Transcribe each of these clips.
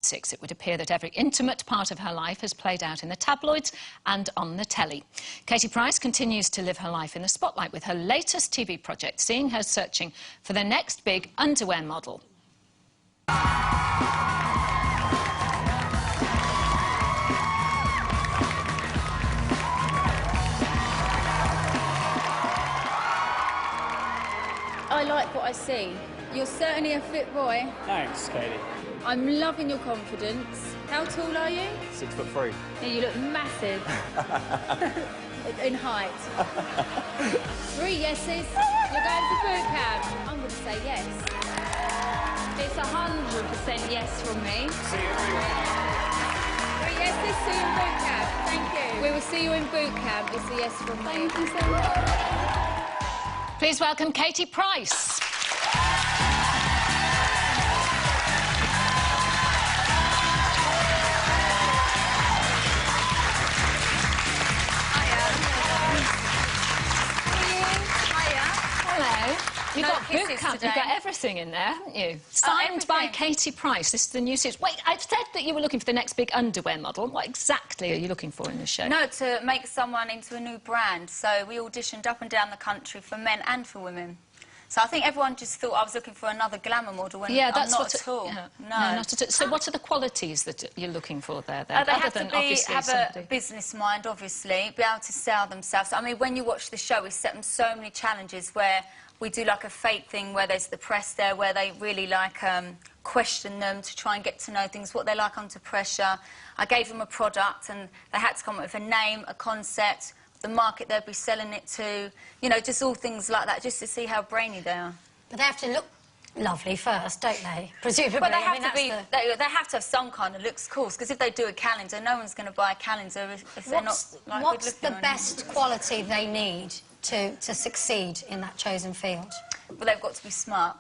2006, it would appear that every intimate part of her life has played out in the tabloids and on the telly. Katie Price continues to live her life in the spotlight with her latest TV project, seeing her searching for the next big underwear model. I like what I see. You're certainly a fit boy. Thanks, Katie. I'm loving your confidence. How tall are you? 6'3". Yeah, you look massive. In height. 3 yeses. You're going to boot camp. I'm going to say yes. It's 100% yes from me. See you in boot camp. 3 yeses, see you in boot camp. Thank you. We will see you in boot camp. It's a yes from me. Thank you so much. Please welcome Katie Price. Hello. You've got boot camp, you've got everything in there, haven't you? Signed by Katie Price. This is the new series. Wait, I said that you were looking for the next big underwear model. What exactly are you looking for in this show? No, to make someone into a new brand. So we auditioned up and down the country for men and for women. So I think everyone just thought I was looking for another glamour model when yeah, I'm not at all. Yeah. No, not at all. So what are the qualities that you're looking for there, then? They have to have a business mind, obviously, be able to sell themselves. I mean, when you watch the show, we set them so many challenges where we do like a fake thing where there's the press there, where they really like question them to try and get to know things, what they like under pressure. I gave them a product and they had to come up with a name, a concept, the market they'd be selling it to, you know, just all things like that, just to see how brainy they are. But they have to look lovely first, don't they? Presumably. Well, they have to have some kind of looks, of course, because if they do a calendar, no one's going to buy a calendar if they're not like What's the best quality they need to succeed in that chosen field? Well, they've got to be smart.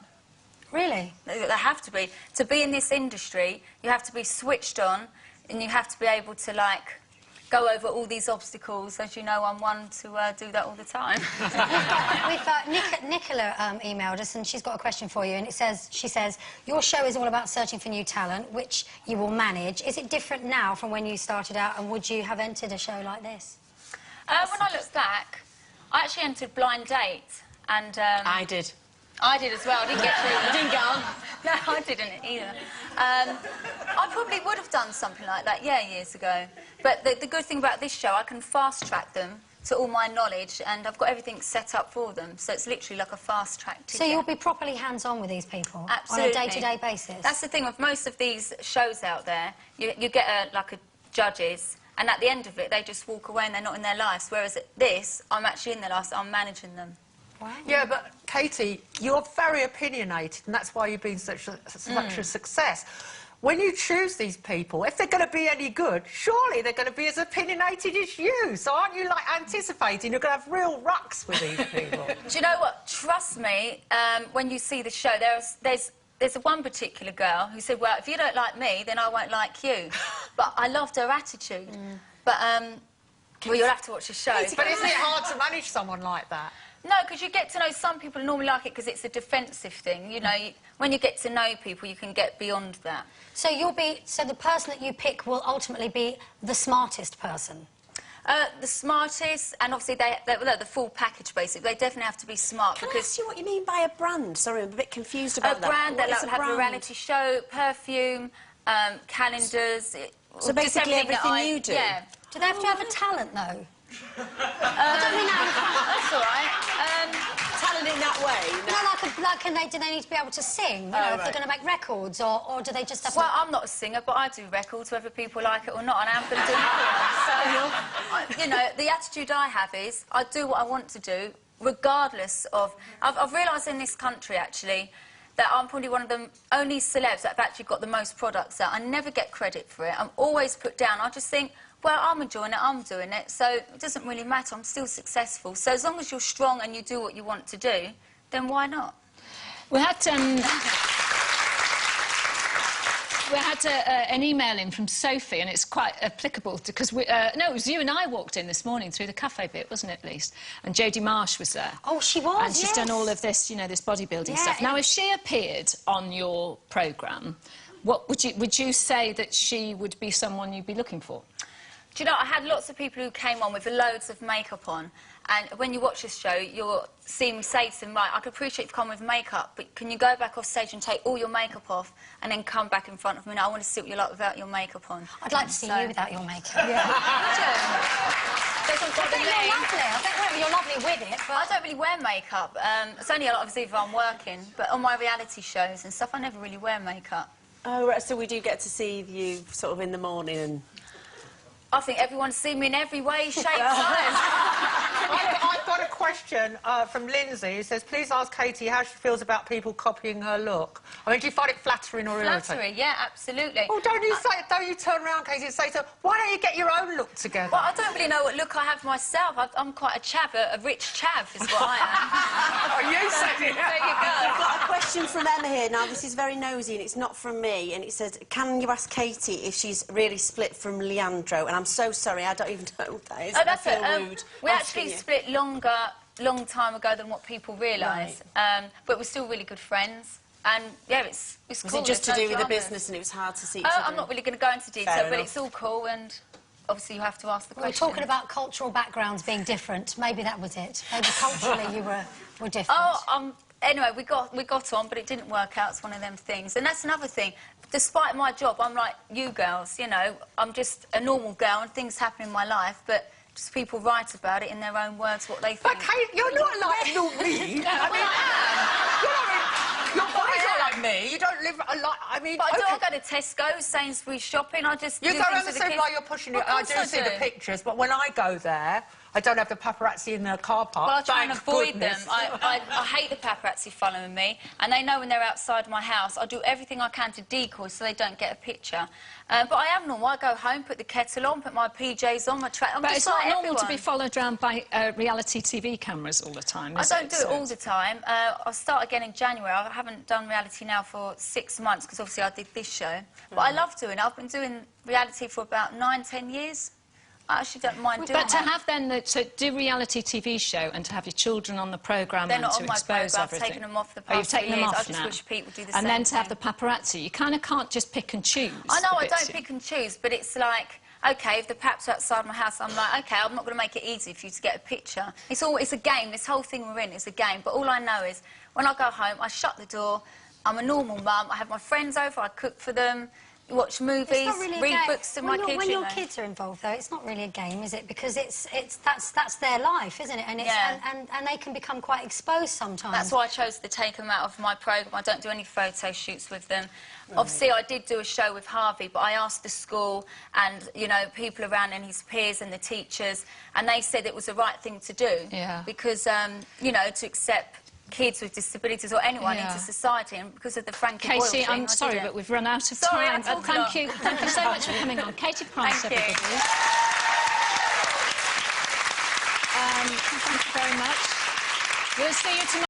Really? They have to be. To be in this industry, you have to be switched on, and you have to be able to, like, go over all these obstacles. As you know, I'm one to do that all the time. Nicola emailed us, and she's got a question for you, and she says, your show is all about searching for new talent, which you will manage. Is it different now from when you started out, and would you have entered a show like this? When I look back, I actually entered Blind Date, and... I did. I did as well. I didn't get through. I didn't get on. No, I didn't either. I probably would have done something like that, yeah, years ago. But the good thing about this show, I can fast-track them to all my knowledge, and I've got everything set up for them. So it's literally like a fast-track ticket. So you'll be properly hands-on with these people? Absolutely. On a day-to-day basis? That's the thing with most of these shows out there. You get like a judges, and at the end of it, they just walk away and they're not in their lives. Whereas at this, I'm actually in their lives, I'm managing them. Wow. Yeah, but, Katie, you're very opinionated, and that's why you've been such a success. When you choose these people, if they're going to be any good, surely they're going to be as opinionated as you. So aren't you, like, anticipating you're going to have real rucks with these people? Do you know what? Trust me, when you see the show, there's one particular girl who said, well, if you don't like me, then I won't like you. But I loved her attitude. But, well, you'll have to watch the show. But isn't it hard to manage someone like that? No, because you get to know some people normally like it because it's a defensive thing. You know, when you get to know people, you can get beyond that. So so the person that you pick will ultimately be the smartest person? The smartest, and obviously they're the full package, basically. They definitely have to be smart. Can I ask you what you mean by a brand? Sorry, I'm a bit confused about that. A brand, they'll have a reality show, perfume, calendars... So basically everything you do? Yeah. Do they have to have a talent, though? I don't mean that. That's all right. Talent in that way? No, do they need to be able to sing? You know, if they're going to make records, or do they just have to... Well, I'm not a singer, but I do records, whether people like it or not, and I'm going to do another one. So, you know, the attitude I have is I do what I want to do, regardless of... I've realised in this country, actually, that I'm probably one of the only celebs that have actually got the most products out. I never get credit for it. I'm always put down. I just think... Well, I'm enjoying it, I'm doing it, so it doesn't really matter, I'm still successful. So as long as you're strong and you do what you want to do, then why not? We had an email in from Sophie, and it's quite applicable because no, it was you and I walked in this morning through the cafe bit, wasn't it, at least? And Jodie Marsh was there. Oh, she was, and she's done all of this, you know, this bodybuilding stuff. Now, if she appeared on your programme, What would you say that she would be someone you'd be looking for? Do you know, I had lots of people who came on with loads of makeup on, and when you watch this show, you'll see me say to them, right, I can appreciate you've come with makeup, but can you go back off stage and take all your makeup off and then come back in front of me? Now, I want to see what you're like without your makeup on. I'd like to see you without your makeup. Yeah. I bet you're lovely. I bet you're lovely with it, but... I don't really wear makeup. It's only a lot, obviously, if I'm working, but on my reality shows and stuff, I never really wear makeup. Oh, right, so we do get to see you sort of in the morning and... I think everyone's seen me in every way, shape, size. I've got a question from Lindsay who says, please ask Katie how she feels about people copying her look. I mean, do you find it flattering or irritating? Flattery, yeah, absolutely. Well, don't you turn around, Katie, and say to her, why don't you get your own look together? Well, I don't really know what look I have myself. I'm quite a chav, a rich chav is what I am. Oh, you said it. There you go. I've got a question from Emma here. Now, this is very nosy and it's not from me. And it says, can you ask Katie if she's really split from Leandro? And I'm so sorry, I don't even know what that is. Oh, that's I feel it. rude We asking actually you. split long time ago than what people realise. But we're still really good friends. And, yeah, it's Was cool. it just to There's no do with the dramas. business and it was hard to see each Oh, other? I'm not really going to go into detail, Fair but enough. it's all cool and... Obviously, you have to ask the We're question. talking about cultural backgrounds being different. Maybe that was it. Maybe culturally you were different. Oh, anyway, we got on, but it didn't work out. It's one of them things. And that's another thing. Despite my job, I'm like you girls, you know, I'm just a normal girl and things happen in my life, but just people write about it in their own words, what they think. But, Kate, you're not like me. I mean, your body's not like me. You don't live a lot. I mean, But I okay. don't go to Tesco, Sainsbury's shopping. I just You do go things around the with same kids. while you're pushing it. Of I course do see the pictures, but when I go there, I don't have the paparazzi in the car park. Well, I try and Thank avoid goodness. them. I hate the paparazzi following me, and they know when they're outside my house. I do everything I can to decoy so they don't get a picture. But I am normal. I go home, put the kettle on, put my PJs on, my track. I'm But just it's not like normal to be everyone. followed around by reality TV cameras all the time, I is don't it? do it all the time. I'll start again in January. I haven't done reality now for 6 months because obviously I did this show. But I love doing it. I've been doing reality for about 9-10 years. I actually don't mind doing it. But to have then to do reality TV show and to have your children on the programme They're and not to on my expose programme. I've everything. taken them off the Oh, you've past taken 3 them years. off I just now. wish people do the and same then to have thing. the paparazzi, you kind of can't just pick and choose. I know the I bits don't pick and choose, but it's like, OK, if the pap's outside my house, I'm like, OK, I'm not going to make it easy for you to get a picture. It's a game. This whole thing we're in is a game. But all I know is when I go home, I shut the door. I'm a normal mum. I have my friends over. I cook for them. Watch movies, It's not really a read game. books to my kids. When you your know. kids are involved, though, it's not really a game, is it? Because that's their life, isn't it? And it's Yeah. and they can become quite exposed sometimes. That's why I chose to take them out of my programme. I don't do any photo shoots with them. Obviously, I did do a show with Harvey, but I asked the school and, you know, people around and his peers and the teachers, and they said it was the right thing to do. Yeah. Because, you know, to accept kids with disabilities or anyone Yeah. into society, and because of the Frankie Boyle Katie, thing, I'm I did sorry, it. but we've run out of Sorry, time. I talk a Thank lot. you so much for coming on. Katie Price, Thank you. everybody. Thank you very much. We'll see you tomorrow.